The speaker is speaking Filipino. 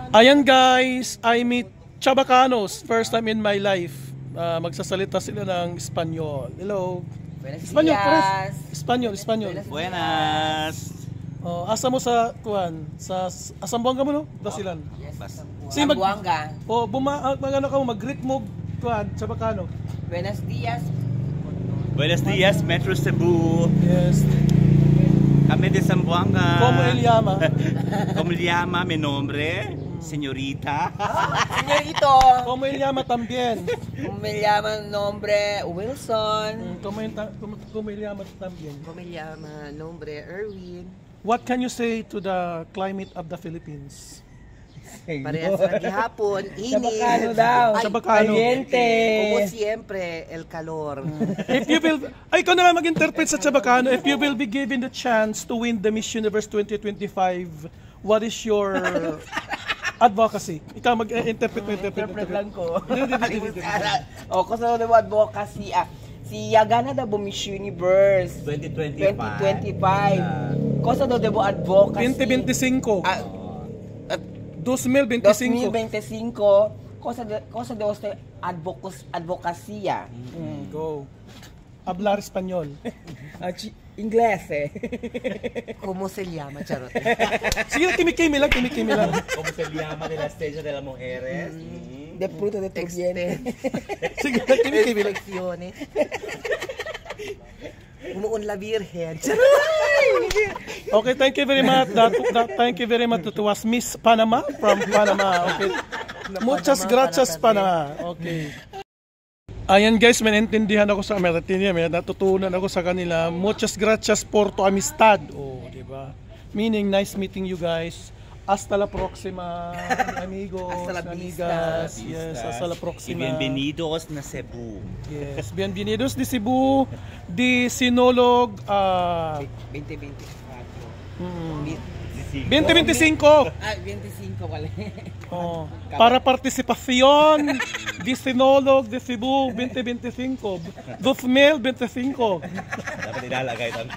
Ayan guys, I meet Chabacanos, first time in my life. Magsasalita sila ng Espanyol. Hello. Espanyol, Pres. Espanyol. Buenas. Asa mo sa kuan? Sa Zamboanga mo no? Basilan. Yes. Zamboanga. Magano ka mo mag-greet mo kuan Chabacano. Buenos dias. Buenos dias, Metro Cebu. Yes. Kami de Zamboanga. Como él llama? Como él llama, mi nombre, señorita. Señorito. Como él llama también? Me llama nombre Wilson. Como él llama también? Me llama nombre Erwin. What can you say to the climate of the Philippines? Parehas sa gihapon, init. Chabacano daw. Chabacano. Caliente. Como siempre, el calor. If you will, ay ikaw naman mag-interpret sa Chabacano. If you will be given the chance to win the Miss Universe 2025, what is your advocacy? Ikaw mag-interpret mo. Interpret lang ko. O, kasi ano mo advocacy si Yagana da Miss Universe 2025. Cosa do debo advocacy? 2025. 2025. 2025. Cosa de usted advocacia? Go. Hablar español. Inglés ¿Cómo se llama, Charot? Sige, kimi-kimi lang. Como se llama de la estrella de las mujeres. De fruto de tu bien. Sige, kimi-kimi lang. Umuun la Virgen. Okay, thank you very much. Thank you very much. That was Miss Panama from Panama. Okay. Muchas gracias, Panama. Okay. Ayan guys, may naintindihan ako sa Amerikanya, may natutunan ako sa kanila. Muchas gracias por tu amistad. Oh, di ba? Meaning, nice meeting you guys. Hasta la próxima, amigos, Hasta la amigas. Yes, hasta la próxima. Y bienvenidos na Cebu. Yes, bienvenidos de Cebu, de Sinulog 2025. 25 pala. Oh, para participación de Sinulog de Cebu 2025. 2025. Dapat ilalagay ng